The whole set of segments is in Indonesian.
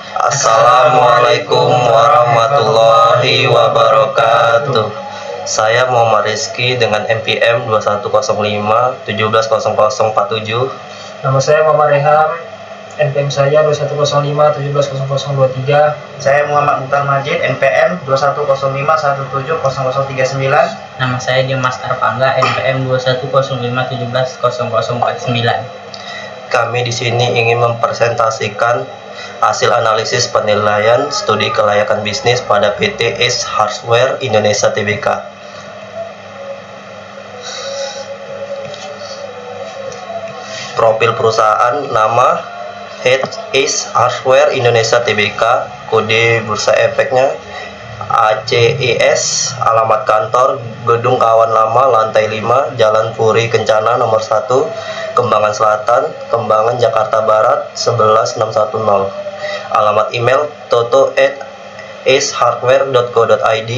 Assalamualaikum warahmatullahi wabarakatuh. Saya Muhammad Rizky dengan NPM 2105 170047. Nama saya Muhammad Reham, NPM saya 2105 170023. Saya Muhammad Mukhtar Majid, NPM 2105 170039. Nama saya Dimas Arpangga, NPM 2105 170049. Kami di sini ingin mempresentasikan hasil analisis penilaian studi kelayakan bisnis pada PT Ace Hardware Indonesia Tbk. Profil perusahaan: nama Ace Hardware Indonesia Tbk, kode bursa efeknya ACES, alamat kantor Gedung Awan Lama, lantai 5, Jalan Puri Kencana nomor 1, Kembangan Selatan, Kembangan, Jakarta Barat 11610. Alamat email toto@acehardware.co.id.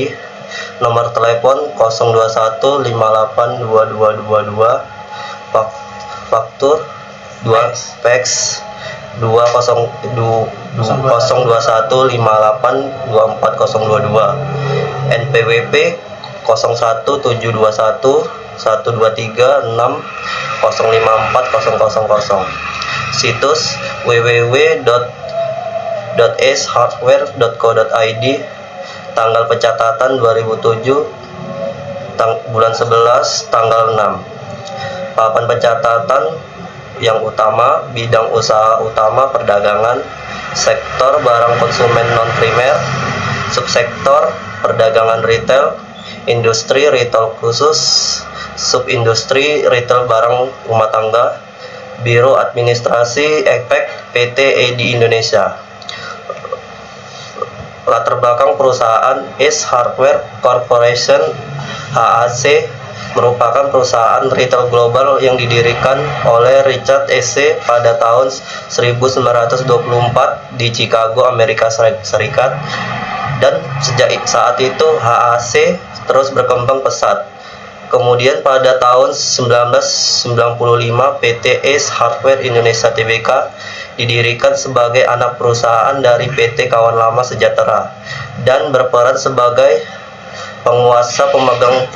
Nomor telepon 021 582222. Faktur 2 fax 02158242022. NPWP 01721 123 6 054000. Situs www.acehardware.co.id. Tanggal pencatatan 2007, bulan 11, tanggal 6. Papan pencatatan yang utama: bidang usaha utama perdagangan, sektor barang konsumen non-primer, subsektor perdagangan retail, industri retail khusus, subindustri retail barang rumah tangga. Biro Administrasi Efek PT EDI Indonesia. Latar belakang perusahaan: Ace Hardware Corporation (HAC) merupakan perusahaan retail global yang didirikan oleh Richard Ece pada tahun 1924 di Chicago, Amerika Serikat, dan sejak saat itu HAC terus berkembang pesat. Kemudian pada tahun 1995 PT Ace Hardware Indonesia Tbk didirikan sebagai anak perusahaan dari PT Kawan Lama Sejahtera dan berperan sebagai penguasa pemegang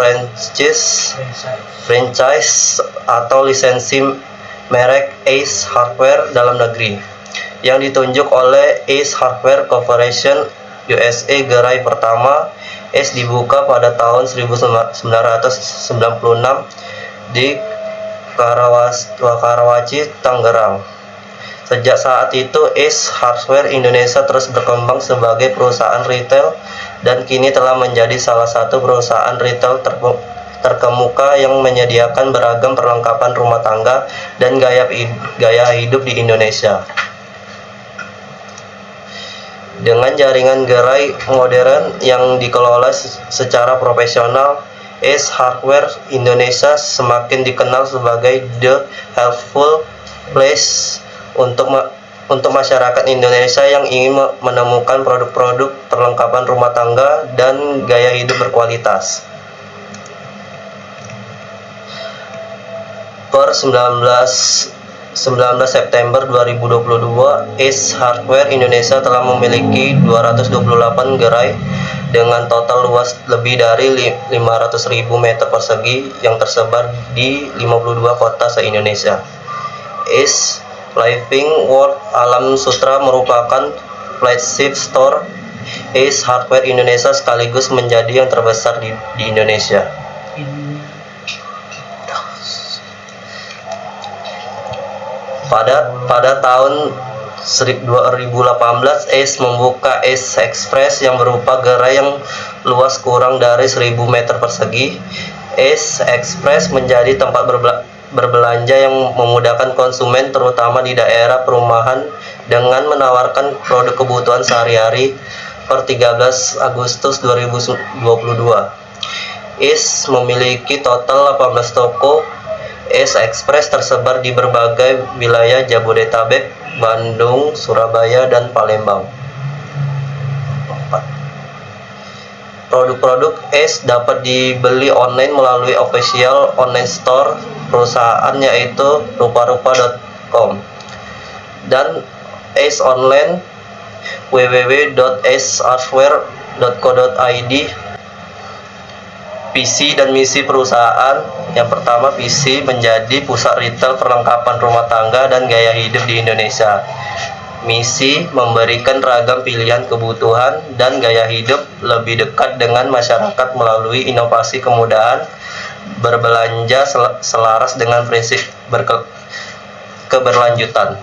franchise atau lisensi merek Ace Hardware dalam negeri yang ditunjuk oleh Ace Hardware Corporation USA. Gerai pertama Ace dibuka pada tahun 1996 di Karawaci, Tangerang. Sejak saat itu Ace Hardware Indonesia terus berkembang sebagai perusahaan retail dan kini telah menjadi salah satu perusahaan retail terkemuka yang menyediakan beragam perlengkapan rumah tangga dan gaya hidup di Indonesia. Dengan jaringan gerai modern yang dikelola secara profesional, Ace Hardware Indonesia semakin dikenal sebagai the helpful place untuk masyarakat Indonesia yang ingin menemukan produk-produk perlengkapan rumah tangga dan gaya hidup berkualitas. Per 19 September 2022, Ace Hardware Indonesia telah memiliki 228 gerai dengan total luas lebih dari 500.000 meter persegi yang tersebar di 52 kota se-Indonesia. Ace Living World Alam Sutra merupakan flagship store Ace Hardware Indonesia sekaligus menjadi yang terbesar di Indonesia. Pada tahun 2018, Ace membuka Ace Express yang berupa gerai yang luas kurang dari 1.000 meter persegi. Ace Express menjadi tempat berbelanja yang memudahkan konsumen terutama di daerah perumahan dengan menawarkan produk kebutuhan sehari-hari. Per 13 Agustus 2022, Ace memiliki total 18 toko Ace Express tersebar di berbagai wilayah Jabodetabek, Bandung, Surabaya, dan Palembang. Produk-produk Ace dapat dibeli online melalui official online store perusahaan yaitu ruparupa.com dan Ace Online www.shardware.co.id. Visi dan misi perusahaan. Yang pertama, visi menjadi pusat retail perlengkapan rumah tangga dan gaya hidup di Indonesia. Misi memberikan ragam pilihan kebutuhan dan gaya hidup lebih dekat dengan masyarakat melalui inovasi kemudahan berbelanja selaras dengan prinsip keberlanjutan.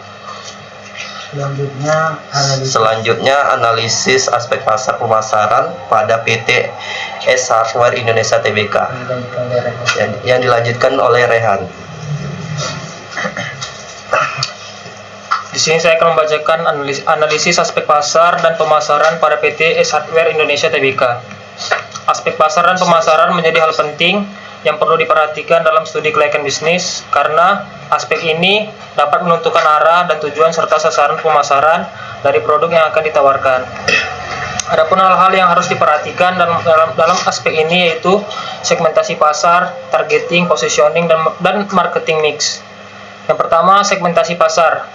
Selanjutnya, analisis aspek pasar pemasaran pada PT S Hardware Indonesia Tbk yang dilanjutkan oleh Rehan. Di sini saya akan membacakan analisis aspek pasar dan pemasaran pada PT S Hardware Indonesia Tbk. Aspek pasar dan pemasaran menjadi hal penting yang perlu diperhatikan dalam studi kelayakan bisnis karena aspek ini dapat menentukan arah dan tujuan serta sasaran pemasaran dari produk yang akan ditawarkan. Adapun hal-hal yang harus diperhatikan dalam aspek ini yaitu segmentasi pasar, targeting, positioning, dan marketing mix. Yang pertama, segmentasi pasar.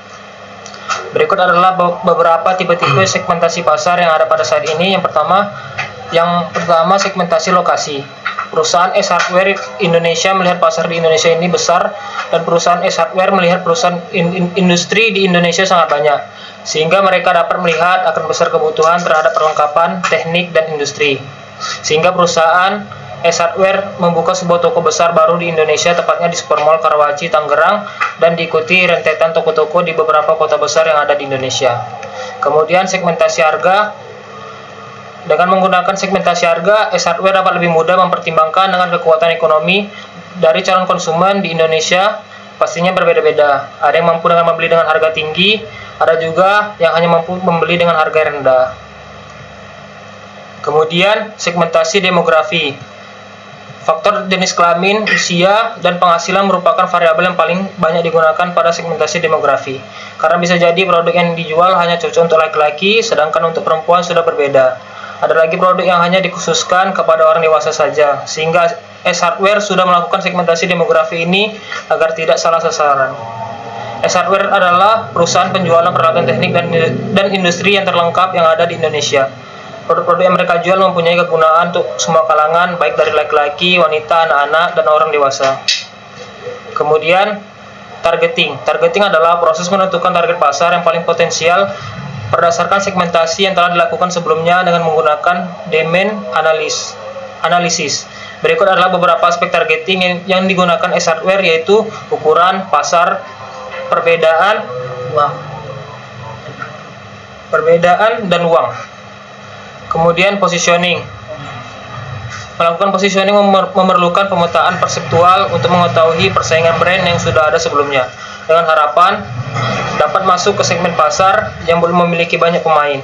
Berikut adalah beberapa tipe-tipe segmentasi pasar yang ada pada saat ini. Yang pertama, segmentasi lokasi. Perusahaan S Hardware Indonesia melihat pasar di Indonesia ini besar dan perusahaan S Hardware melihat perusahaan industri di Indonesia sangat banyak, sehingga mereka dapat melihat akan besar kebutuhan terhadap perlengkapan, teknik, dan industri. Sehingga perusahaan S Hardware membuka sebuah toko besar baru di Indonesia, tepatnya di Supermall Karawaci, Tangerang, dan diikuti rentetan toko-toko di beberapa kota besar yang ada di Indonesia. Kemudian segmentasi harga. Dengan menggunakan segmentasi harga, S Hardware dapat lebih mudah mempertimbangkan dengan kekuatan ekonomi dari calon konsumen di Indonesia pastinya berbeda-beda. Ada yang mampu dengan membeli dengan harga tinggi, ada juga yang hanya mampu membeli dengan harga rendah. Kemudian segmentasi demografi. Faktor jenis kelamin, usia, dan penghasilan merupakan variabel yang paling banyak digunakan pada segmentasi demografi. Karena bisa jadi produk yang dijual hanya cocok untuk laki-laki, sedangkan untuk perempuan sudah berbeda. Ada lagi produk yang hanya dikhususkan kepada orang dewasa saja, sehingga S Hardware sudah melakukan segmentasi demografi ini agar tidak salah sasaran. S Hardware adalah perusahaan penjualan peralatan teknik dan industri yang terlengkap yang ada di Indonesia. Produk-produk yang mereka jual mempunyai kegunaan untuk semua kalangan, baik dari laki-laki, wanita, anak-anak, dan orang dewasa. Kemudian, targeting. Targeting adalah proses menentukan target pasar yang paling potensial berdasarkan segmentasi yang telah dilakukan sebelumnya dengan menggunakan demand analisis. Berikut adalah beberapa aspek targeting yang digunakan S Hardware, yaitu ukuran, pasar, perbedaan, dan uang. Kemudian positioning. Melakukan positioning memerlukan pemetaan perseptual untuk mengetahui persaingan brand yang sudah ada sebelumnya, dengan harapan dapat masuk ke segmen pasar yang belum memiliki banyak pemain.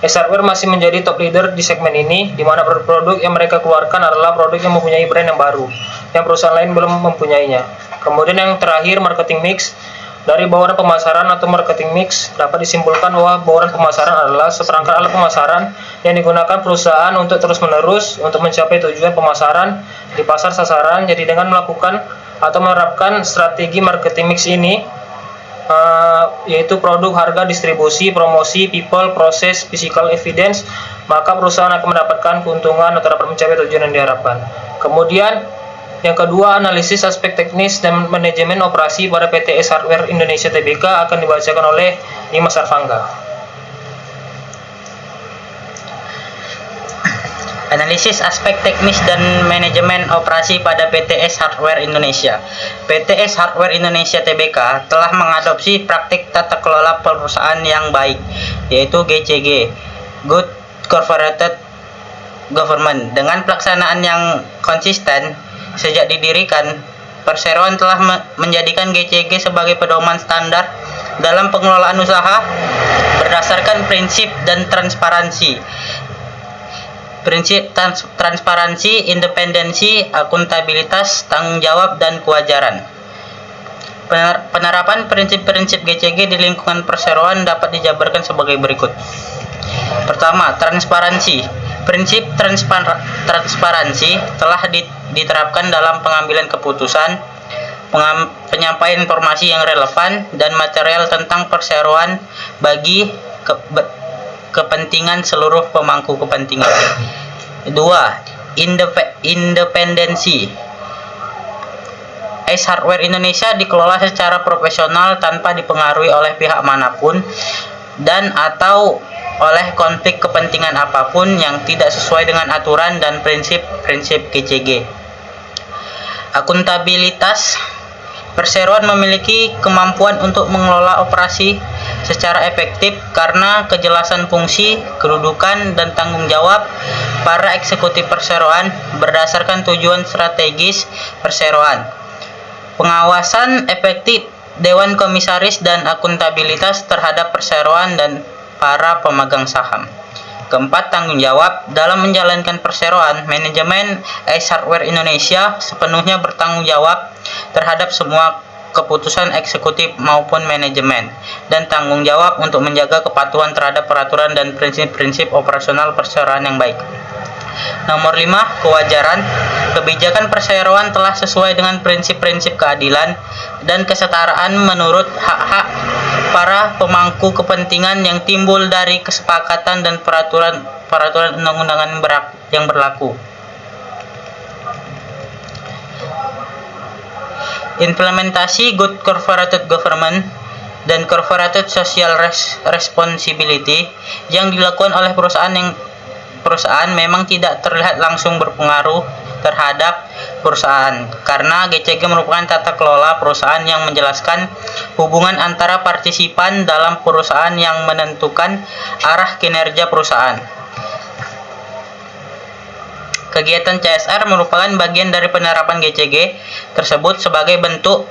S Hardware masih menjadi top leader di segmen ini, di mana produk yang mereka keluarkan adalah produk yang mempunyai brand yang baru, yang perusahaan lain belum mempunyainya. Kemudian yang terakhir, marketing mix. Dari bauran pemasaran atau marketing mix, dapat disimpulkan bahwa bauran pemasaran adalah seperangkat alat pemasaran yang digunakan perusahaan untuk terus-menerus untuk mencapai tujuan pemasaran di pasar sasaran. Jadi dengan melakukan atau menerapkan strategi marketing mix ini, yaitu produk, harga, distribusi, promosi, people, proses, physical evidence, maka perusahaan akan mendapatkan keuntungan atau dapat mencapai tujuan yang diharapkan. Kemudian yang kedua, analisis aspek teknis dan manajemen operasi pada PT S Hardware Indonesia Tbk akan dibacakan oleh Dimas Arfangga. Analisis aspek teknis dan manajemen operasi pada PT S Hardware Indonesia. PT S Hardware Indonesia Tbk telah mengadopsi praktik tata kelola perusahaan yang baik, yaitu GCG, Good Corporate Government. Dengan pelaksanaan yang konsisten sejak didirikan, perseroan telah menjadikan GCG sebagai pedoman standar dalam pengelolaan usaha berdasarkan prinsip dan transparansi. Prinsip transparansi, independensi, akuntabilitas, tanggung jawab, dan kewajaran. Penerapan prinsip-prinsip GCG di lingkungan perseroan dapat dijabarkan sebagai berikut. Pertama, transparansi. Prinsip transparansi telah diterapkan dalam pengambilan keputusan, penyampaian informasi yang relevan dan material tentang perseroan kepentingan seluruh pemangku kepentingan. 2. Independensi. ACE Hardware Indonesia dikelola secara profesional tanpa dipengaruhi oleh pihak manapun dan atau oleh konflik kepentingan apapun yang tidak sesuai dengan aturan dan prinsip-prinsip GCG. Akuntabilitas. Perseroan memiliki kemampuan untuk mengelola operasi secara efektif karena kejelasan fungsi, kedudukan, dan tanggung jawab para eksekutif perseroan berdasarkan tujuan strategis perseroan. Pengawasan efektif Dewan Komisaris dan akuntabilitas terhadap perseroan dan para pemegang saham. Keempat, tanggung jawab. Dalam menjalankan perseroan, manajemen ACE Hardware Indonesia sepenuhnya bertanggung jawab terhadap semua keputusan eksekutif maupun manajemen dan tanggung jawab untuk menjaga kepatuhan terhadap peraturan dan prinsip-prinsip operasional perseroan yang baik. Nomor 5, kewajaran. Kebijakan perseroan telah sesuai dengan prinsip-prinsip keadilan dan kesetaraan menurut hak-hak para pemangku kepentingan yang timbul dari kesepakatan dan peraturan undang-undangan yang berlaku. Implementasi Good Corporate Government dan Corporate Social Responsibility yang dilakukan oleh perusahaan memang tidak terlihat langsung berpengaruh terhadap perusahaan karena GCG merupakan tata kelola perusahaan yang menjelaskan hubungan antara partisipan dalam perusahaan yang menentukan arah kinerja perusahaan. Kegiatan CSR merupakan bagian dari penerapan GCG tersebut sebagai bentuk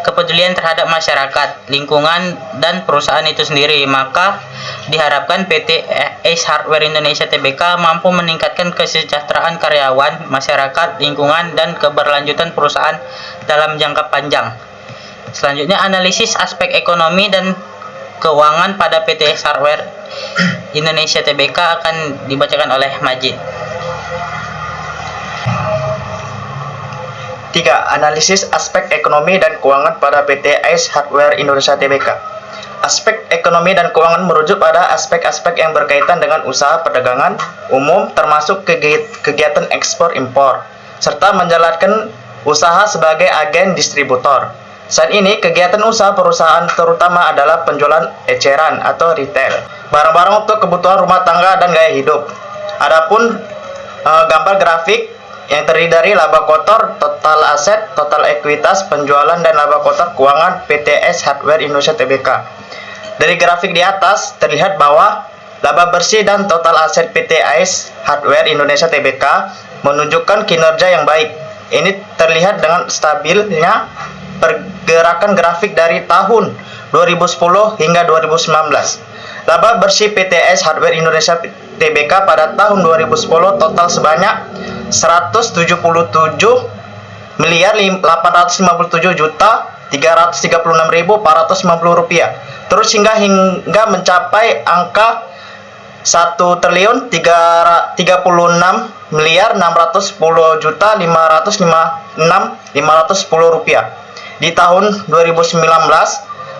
kepedulian terhadap masyarakat, lingkungan, dan perusahaan itu sendiri. Maka diharapkan PT ACE Hardware Indonesia Tbk mampu meningkatkan kesejahteraan karyawan, masyarakat, lingkungan, dan keberlanjutan perusahaan dalam jangka panjang. Selanjutnya, analisis aspek ekonomi dan keuangan pada PT ACE Hardware Indonesia Tbk akan dibacakan oleh Majid. 3. Analisis aspek ekonomi dan keuangan pada PT ACE Hardware Indonesia Tbk. Aspek ekonomi dan keuangan merujuk pada aspek-aspek yang berkaitan dengan usaha perdagangan umum termasuk kegiatan ekspor impor, serta menjalankan usaha sebagai agen distributor. Saat ini, kegiatan usaha perusahaan terutama adalah penjualan eceran atau retail, barang-barang untuk kebutuhan rumah tangga dan gaya hidup. Adapun gambar grafik yang terdiri dari laba kotor, total aset, total ekuitas, penjualan, dan laba kotor keuangan PT ACE Hardware Indonesia Tbk. Dari grafik di atas terlihat bahwa laba bersih dan total aset PT ACE Hardware Indonesia Tbk menunjukkan kinerja yang baik. Ini terlihat dengan stabilnya pergerakan grafik dari tahun 2010 hingga 2019. Laba bersih PT ACE Hardware Indonesia Tbk pada tahun 2010 total sebanyak 177.857.336.474 rupiah. Terus hingga mencapai angka 1.336.610.556.510 rupiah di tahun 2019.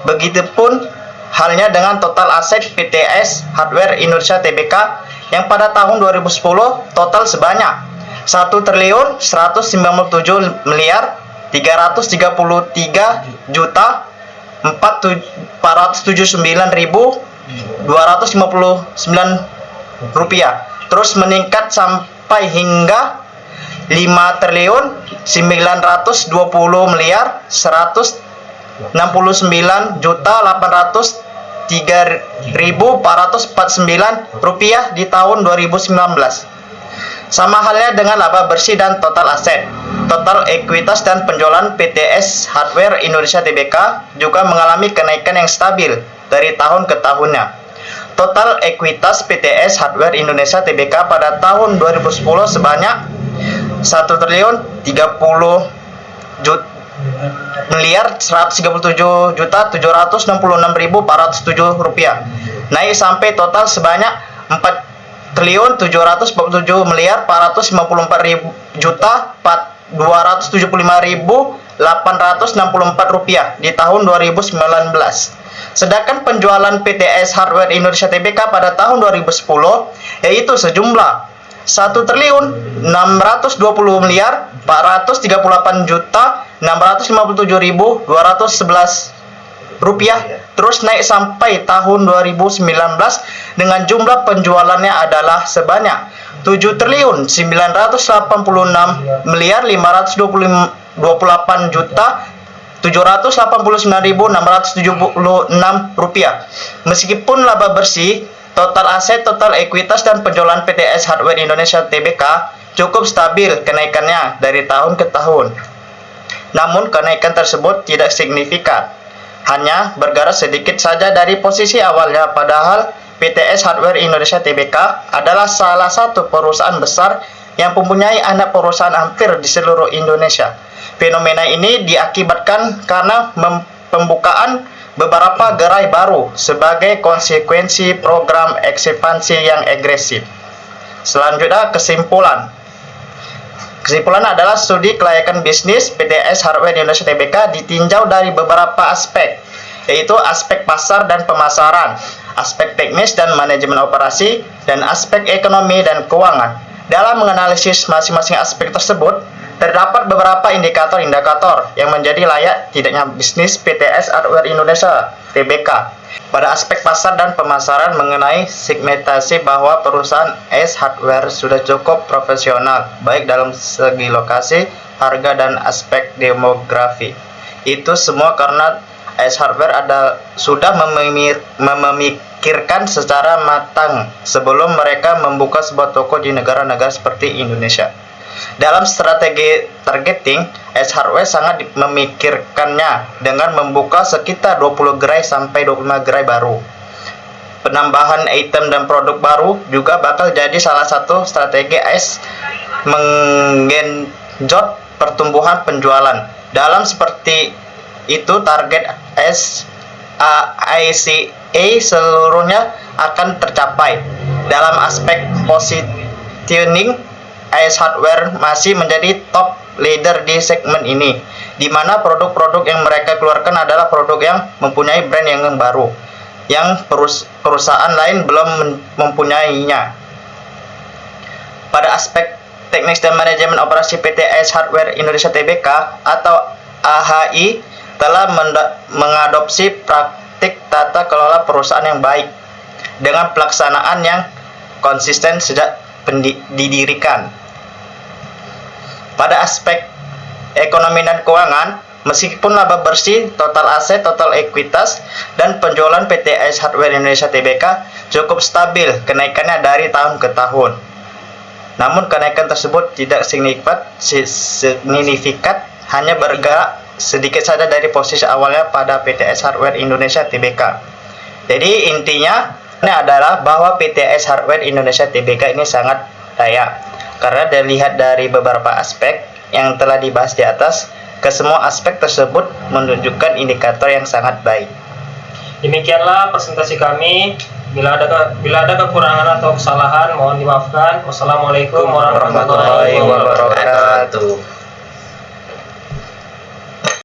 Begitupun halnya dengan total aset PT ACE Hardware Indonesia Tbk yang pada tahun 2010 total sebanyak 1.373.479.259 rupiah. Terus meningkat sampai hingga 5.920.803.449 rupiah di tahun 2019. Sama halnya dengan laba bersih dan total aset, total ekuitas dan penjualan PT ACE Hardware Indonesia Tbk juga mengalami kenaikan yang stabil dari tahun ke tahunnya. Total ekuitas PT ACE Hardware Indonesia Tbk pada tahun 2010 sebanyak 1.137.766.407 rupiah, naik sampai total sebanyak 4.754.475.275.864 rupiah di tahun 2019. Sedangkan penjualan PTS Hardware Indonesia Tbk pada tahun 2010 yaitu sejumlah 1.620 miliar 438 juta 657.211 rupiah, terus naik sampai tahun 2019 dengan jumlah penjualannya adalah sebanyak 7.986 miliar 528 juta 789.676 rupiah. Meskipun laba bersih, total aset, total ekuitas dan penjualan PTS Hardware Indonesia Tbk cukup stabil kenaikannya dari tahun ke tahun. Namun kenaikan tersebut tidak signifikan, hanya bergerak sedikit saja dari posisi awalnya, padahal PTS Hardware Indonesia Tbk adalah salah satu perusahaan besar yang mempunyai anak perusahaan hampir di seluruh Indonesia. Fenomena ini diakibatkan karena pembukaan beberapa gerai baru sebagai konsekuensi program ekspansi yang agresif. Selanjutnya, kesimpulan. Kesimpulan adalah studi kelayakan bisnis PTS Hardware Indonesia Tbk ditinjau dari beberapa aspek, yaitu aspek pasar dan pemasaran, aspek teknis dan manajemen operasi, dan aspek ekonomi dan keuangan. Dalam menganalisis masing-masing aspek tersebut, terdapat beberapa indikator-indikator yang menjadi layak tidaknya bisnis PTS Hardware Indonesia Tbk. Pada aspek pasar dan pemasaran mengenai segmentasi bahwa perusahaan S Hardware sudah cukup profesional, baik dalam segi lokasi, harga, dan aspek demografi. Itu semua karena S Hardware sudah memikirkan secara matang sebelum mereka membuka sebuah toko di negara-negara seperti Indonesia. Dalam strategi targeting, S Hardware sangat memikirkannya dengan membuka sekitar 20 gerai sampai 25 gerai baru. Penambahan item dan produk baru juga bakal jadi salah satu strategi S menggenjot pertumbuhan penjualan. Dalam seperti itu, target SAICA seluruhnya akan tercapai. Dalam aspek positioning, S Hardware masih menjadi top leader di segmen ini, di mana produk-produk yang mereka keluarkan adalah produk yang mempunyai brand yang baru, yang perusahaan lain belum mempunyainya. Pada aspek teknis dan manajemen operasi PTS Hardware Indonesia Tbk atau AHI telah mengadopsi praktik tata kelola perusahaan yang baik dengan pelaksanaan yang konsisten sejak didirikan. Pada aspek ekonomi dan keuangan, meskipun laba bersih, total aset, total ekuitas, dan penjualan PTS Hardware Indonesia Tbk cukup stabil kenaikannya dari tahun ke tahun. Namun kenaikan tersebut tidak signifikan, hanya bergerak sedikit saja dari posisi awalnya pada PTS Hardware Indonesia Tbk. Jadi intinya ini adalah bahwa PTS Hardware Indonesia Tbk ini sangat layak karena dilihat dari beberapa aspek yang telah dibahas di atas, kesemua aspek tersebut menunjukkan indikator yang sangat baik. Demikianlah presentasi kami. Bila ada kekurangan atau kesalahan mohon dimaafkan. Wassalamualaikum warahmatullahi wabarakatuh.